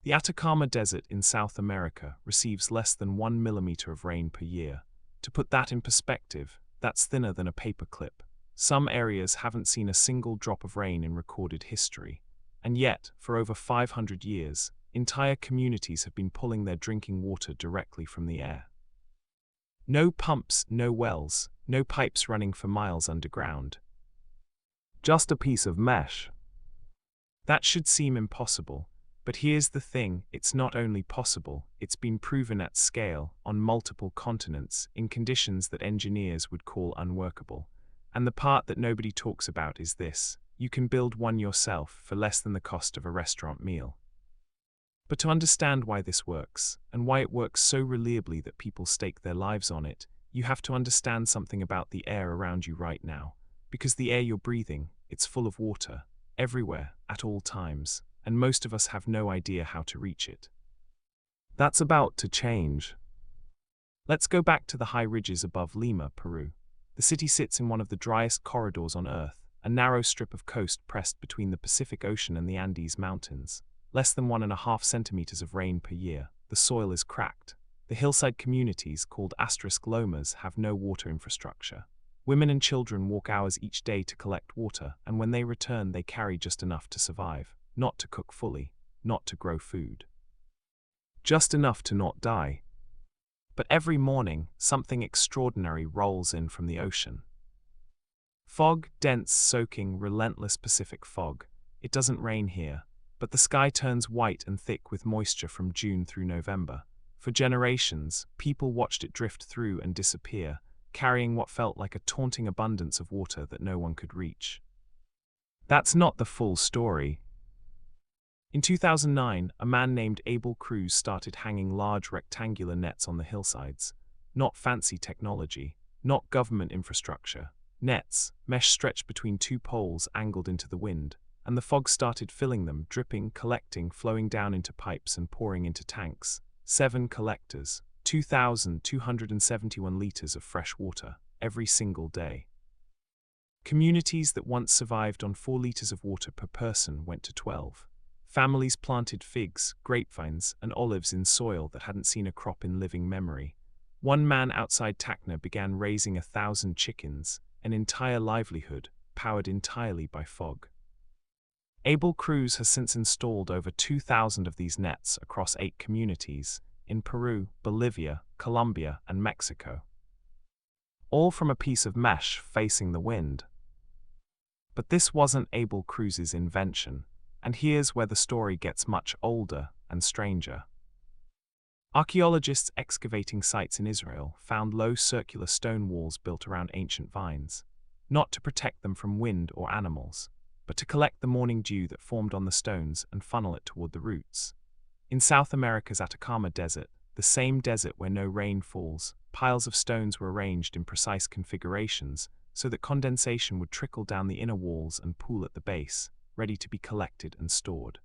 The Atacama Desert in South America receives less than 1 millimeter of rain per year. To put that in perspective, that's thinner than a paper clip. Some areas haven't seen a single drop of rain in recorded history. And yet, for over 500 years, entire communities have been pulling their drinking water directly from the air. No pumps, no wells, no pipes running for miles underground. Just a piece of mesh. That should seem impossible, but here's the thing, it's not only possible, it's been proven at scale, on multiple continents, in conditions that engineers would call unworkable. And the part that nobody talks about is this: you can build one yourself for less than the cost of a restaurant meal. But to understand why this works, and why it works so reliably that people stake their lives on it, you have to understand something about the air around you right now. Because the air you're breathing, it's full of water, everywhere, at all times, and most of us have no idea how to reach it. That's about to change. Let's go back to the high ridges above Lima, Peru. The city sits in one of the driest corridors on Earth, a narrow strip of coast pressed between the Pacific Ocean and the Andes Mountains. Less than 1.5 centimeters of rain per year. The soil is cracked. The hillside communities, called lomas, have no water infrastructure. Women and children walk hours each day to collect water, and when they return they carry just enough to survive, not to cook fully, not to grow food. Just enough to not die. But every morning, something extraordinary rolls in from the ocean. Fog, dense, soaking, relentless Pacific fog. It doesn't rain here, but the sky turns white and thick with moisture from June through November. For generations, people watched it drift through and disappear, carrying what felt like a taunting abundance of water that no one could reach. That's not the full story. In 2009, a man named Abel Cruz started hanging large rectangular nets on the hillsides. Not fancy technology, not government infrastructure. Nets, mesh stretched between two poles angled into the wind, and the fog started filling them, dripping, collecting, flowing down into pipes and pouring into tanks. 7 collectors, 2,271 liters of fresh water, every single day. Communities that once survived on 4 liters of water per person went to 12. Families planted figs, grapevines, and olives in soil that hadn't seen a crop in living memory. One man outside Tacna began raising 1,000 chickens, an entire livelihood, powered entirely by fog. Abel Cruz has since installed over 2,000 of these nets across 8 communities, in Peru, Bolivia, Colombia, and Mexico. All from a piece of mesh facing the wind. But this wasn't Abel Cruz's invention, and here's where the story gets much older and stranger. Archaeologists excavating sites in Israel found low circular stone walls built around ancient vines, not to protect them from wind or animals, but to collect the morning dew that formed on the stones and funnel it toward the roots. In South America's Atacama Desert, the same desert where no rain falls, piles of stones were arranged in precise configurations so that condensation would trickle down the inner walls and pool at the base, ready to be collected and stored.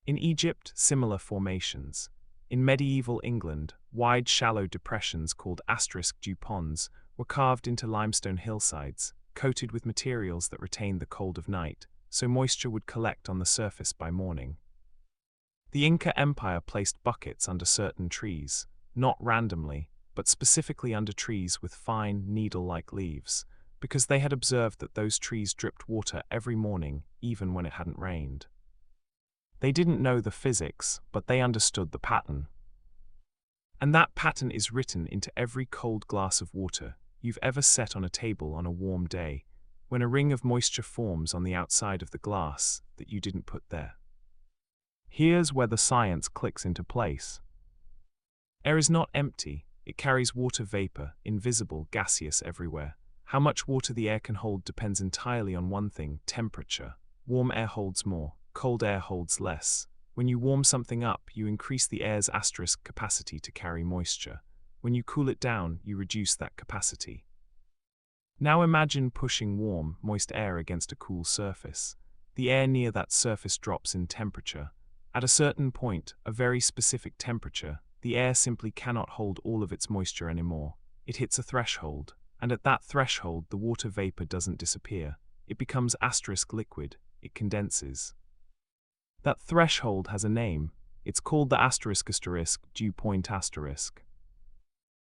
In Egypt, similar formations. In medieval England, wide shallow depressions called dew ponds were carved into limestone hillsides, coated with materials that retained the cold of night, so moisture would collect on the surface by morning. The Inca Empire placed buckets under certain trees, not randomly, but specifically under trees with fine, needle-like leaves, because they had observed that those trees dripped water every morning, even when it hadn't rained. They didn't know the physics, but they understood the pattern. And that pattern is written into every cold glass of water you've ever set on a table on a warm day, when a ring of moisture forms on the outside of the glass that you didn't put there. Here's where the science clicks into place. Air is not empty, it carries water vapor, invisible, gaseous everywhere. How much water the air can hold depends entirely on one thing: temperature. Warm air holds more, cold air holds less. When you warm something up, you increase the air's capacity to carry moisture. When you cool it down, you reduce that capacity. Now imagine pushing warm, moist air against a cool surface. The air near that surface drops in temperature. At a certain point, a very specific temperature, the air simply cannot hold all of its moisture anymore. It hits a threshold, and at that threshold the water vapor doesn't disappear. It becomes liquid, it condenses. That threshold has a name: It's called the dew point asterisk.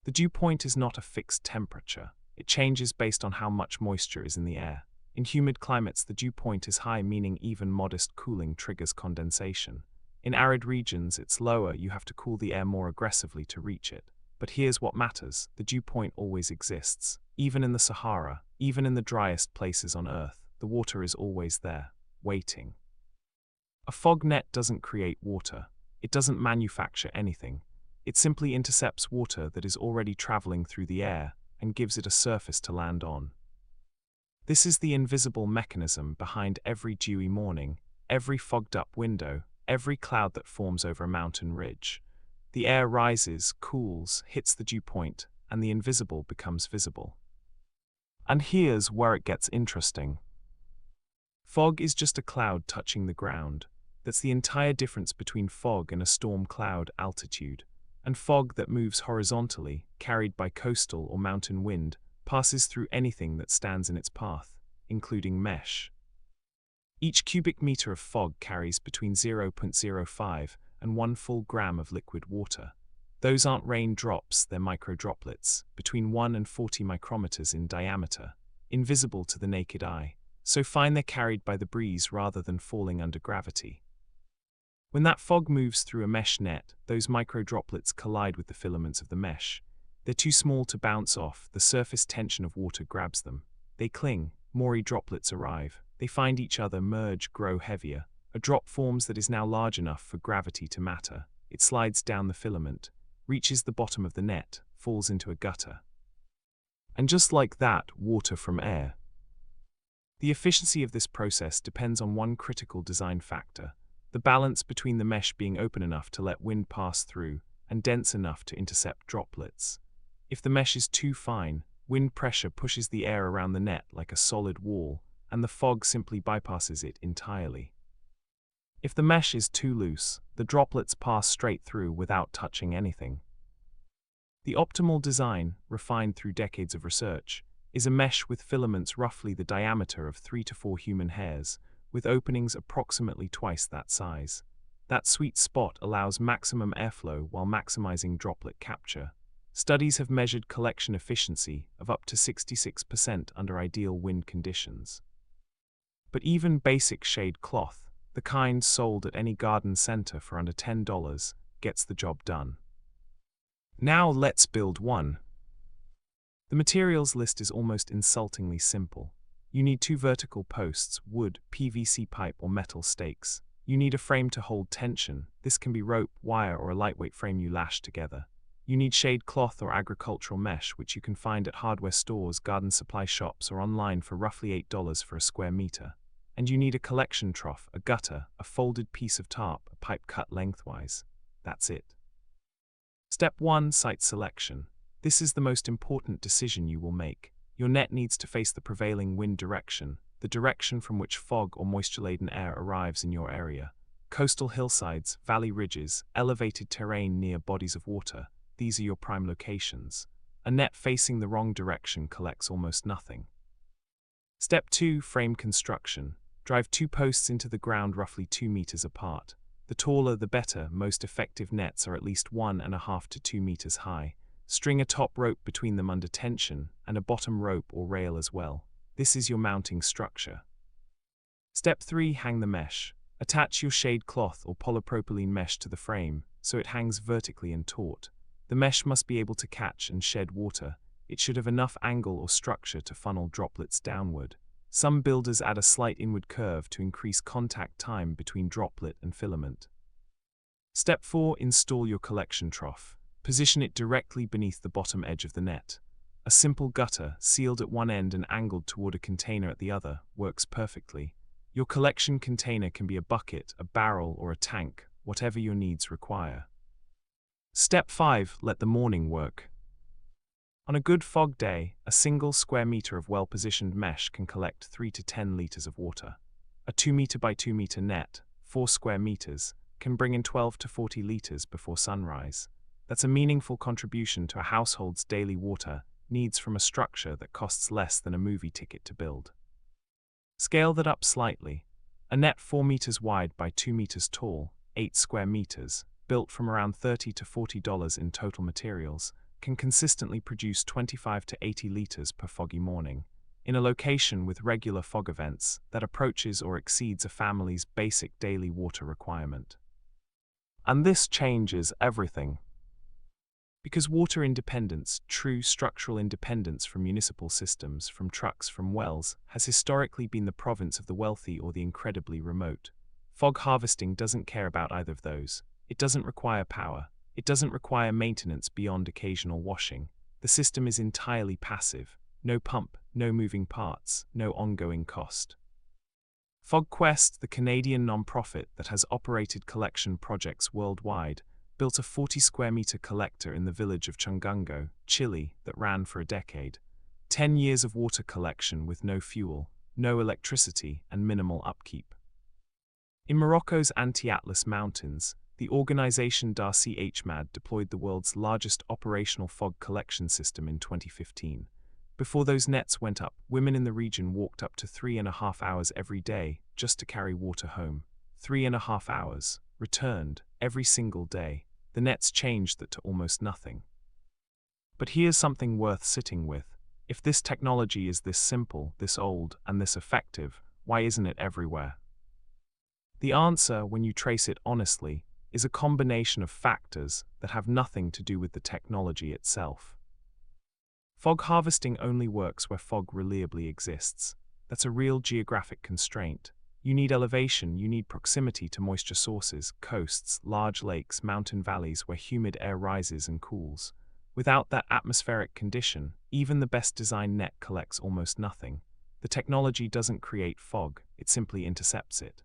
The dew point is not a fixed temperature. It changes based on how much moisture is in the air. In humid climates, the dew point is high, meaning even modest cooling triggers condensation. In arid regions, it's lower. You have to cool the air more aggressively to reach it. But here's what matters. The dew point always exists. Even in the Sahara, even in the driest places on Earth, the water is always there, waiting. A fog net doesn't create water. It doesn't manufacture anything. It simply intercepts water that is already traveling through the air and gives it a surface to land on. This is the invisible mechanism behind every dewy morning, every fogged-up window, every cloud that forms over a mountain ridge. The air rises, cools, hits the dew point, and the invisible becomes visible. And here's where it gets interesting. Fog is just a cloud touching the ground. That's the entire difference between fog and a storm cloud altitude. And fog that moves horizontally, carried by coastal or mountain wind, passes through anything that stands in its path, including mesh. Each cubic meter of fog carries between 0.05 and 1 full gram of liquid water. Those aren't rain drops, they're microdroplets, between 1 and 40 micrometers in diameter, invisible to the naked eye, so fine they're carried by the breeze rather than falling under gravity. When that fog moves through a mesh net, those microdroplets collide with the filaments of the mesh. They're too small to bounce off, the surface tension of water grabs them. They cling, more droplets arrive. They find each other, merge, grow heavier. A drop forms that is now large enough for gravity to matter. It slides down the filament, reaches the bottom of the net, falls into a gutter. And just like that, water from air. The efficiency of this process depends on one critical design factor: the balance between the mesh being open enough to let wind pass through and dense enough to intercept droplets. If the mesh is too fine, wind pressure pushes the air around the net like a solid wall, and the fog simply bypasses it entirely. If the mesh is too loose, the droplets pass straight through without touching anything. The optimal design, refined through decades of research, is a mesh with filaments roughly the diameter of 3 to 4 human hairs, with openings approximately twice that size. That sweet spot allows maximum airflow while maximizing droplet capture. Studies have measured collection efficiency of up to 66% under ideal wind conditions. But even basic shade cloth, the kind sold at any garden center for under $10, gets the job done. Now let's build one. The materials list is almost insultingly simple. You need 2 vertical posts, wood, PVC pipe, or metal stakes. You need a frame to hold tension. This can be rope, wire, or a lightweight frame you lash together. You need shade cloth or agricultural mesh, which you can find at hardware stores, garden supply shops, or online for roughly $8 for a square meter. And you need a collection trough, a gutter, a folded piece of tarp, a pipe cut lengthwise. That's it. Step 1, site selection. This is the most important decision you will make. Your net needs to face the prevailing wind direction, the direction from which fog or moisture-laden air arrives in your area. Coastal hillsides, valley ridges, elevated terrain near bodies of water, these are your prime locations. A net facing the wrong direction collects almost nothing. Step 2, frame construction. Drive 2 posts into the ground roughly 2 meters apart. The taller the better. Most effective nets are at least 1.5 to 2 meters high. String a top rope between them under tension, and a bottom rope or rail as well. This is your mounting structure. Step 3, hang the mesh. Attach your shade cloth or polypropylene mesh to the frame, so it hangs vertically and taut. The mesh must be able to catch and shed water. It should have enough angle or structure to funnel droplets downward. Some builders add a slight inward curve to increase contact time between droplet and filament. Step 4, install your collection trough. Position it directly beneath the bottom edge of the net. A simple gutter, sealed at one end and angled toward a container at the other, works perfectly. Your collection container can be a bucket, a barrel, or a tank, whatever your needs require. Step 5, let the morning work. On a good fog day, a single square meter of well-positioned mesh can collect 3 to 10 liters of water. A 2 meter by 2 meter net, 4 square meters, can bring in 12 to 40 liters before sunrise. That's a meaningful contribution to a household's daily water needs from a structure that costs less than a movie ticket to build. Scale that up slightly. A net 4 meters wide by 2 meters tall, 8 square meters, built from around $30 to $40 in total materials, can consistently produce 25 to 80 liters per foggy morning, in a location with regular fog events that approaches or exceeds a family's basic daily water requirement. And this changes everything. Because water independence, true structural independence from municipal systems, from trucks, from wells, has historically been the province of the wealthy or the incredibly remote. Fog harvesting doesn't care about either of those. It doesn't require power. It doesn't require maintenance beyond occasional washing. The system is entirely passive. No pump, no moving parts, no ongoing cost. FogQuest, the Canadian non-profit that has operated collection projects worldwide, built a 40 square meter collector in the village of Chungungo, Chile, that ran for a decade. 10 years of water collection with no fuel, no electricity, and minimal upkeep. In Morocco's Anti-Atlas Mountains, the organization Darcy HMAD deployed the world's largest operational fog collection system in 2015. Before those nets went up, women in the region walked up to 3.5 hours every day just to carry water home. 3.5 hours, returned, every single day. The nets changed that to almost nothing. But here's something worth sitting with. If this technology is this simple, this old, and this effective, why isn't it everywhere? The answer, when you trace it honestly, is a combination of factors that have nothing to do with the technology itself. Fog harvesting only works where fog reliably exists. That's a real geographic constraint. You need elevation, you need proximity to moisture sources, coasts, large lakes, mountain valleys where humid air rises and cools. Without that atmospheric condition, even the best designed net collects almost nothing. The technology doesn't create fog, it simply intercepts it.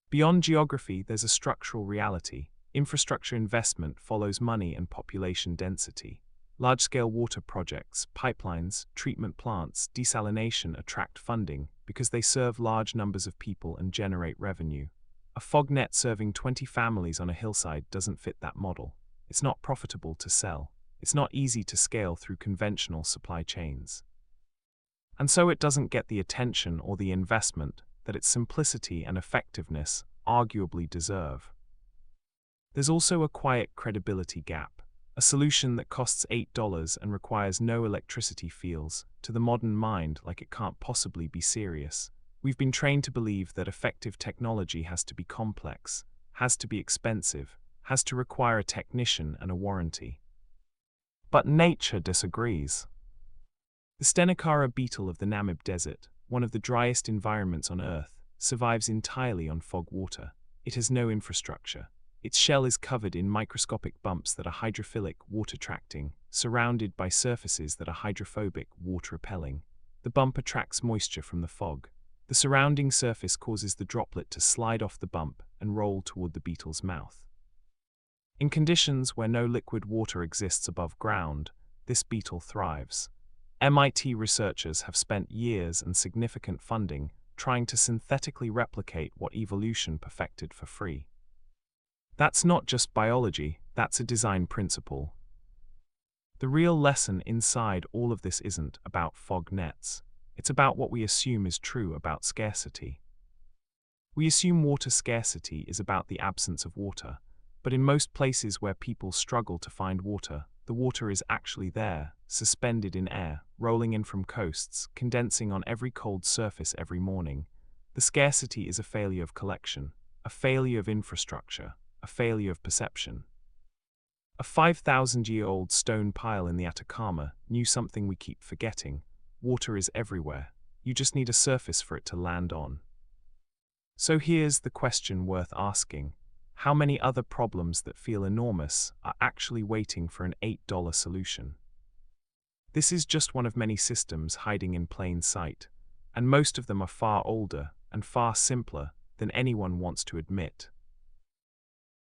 Beyond geography, there's a structural reality. Infrastructure investment follows money and population density. Large-scale water projects, pipelines, treatment plants, desalination attract funding because they serve large numbers of people and generate revenue. A fog net serving 20 families on a hillside doesn't fit that model. It's not profitable to sell. It's not easy to scale through conventional supply chains. And so it doesn't get the attention or the investment that its simplicity and effectiveness arguably deserve. There's also a quiet credibility gap. A solution that costs $8 and requires no electricity feels, to the modern mind, like it can't possibly be serious. We've been trained to believe that effective technology has to be complex, has to be expensive, has to require a technician and a warranty. But nature disagrees. The Stenocara beetle of the Namib Desert, one of the driest environments on Earth, survives entirely on fog water. It has no infrastructure. Its shell is covered in microscopic bumps that are hydrophilic, water-attracting, surrounded by surfaces that are hydrophobic, water-repelling. The bump attracts moisture from the fog. The surrounding surface causes the droplet to slide off the bump and roll toward the beetle's mouth. In conditions where no liquid water exists above ground, this beetle thrives. MIT researchers have spent years and significant funding trying to synthetically replicate what evolution perfected for free. That's not just biology, that's a design principle. The real lesson inside all of this isn't about fog nets. It's about what we assume is true about scarcity. We assume water scarcity is about the absence of water, but in most places where people struggle to find water, the water is actually there, suspended in air, rolling in from coasts, condensing on every cold surface every morning. The scarcity is a failure of collection, a failure of infrastructure, a failure of perception. A 5,000-year-old stone pile in the Atacama knew something we keep forgetting. Water is everywhere. You just need a surface for it to land on. So here's the question worth asking. How many other problems that feel enormous are actually waiting for an $8 solution? This is just one of many systems hiding in plain sight, and most of them are far older and far simpler than anyone wants to admit.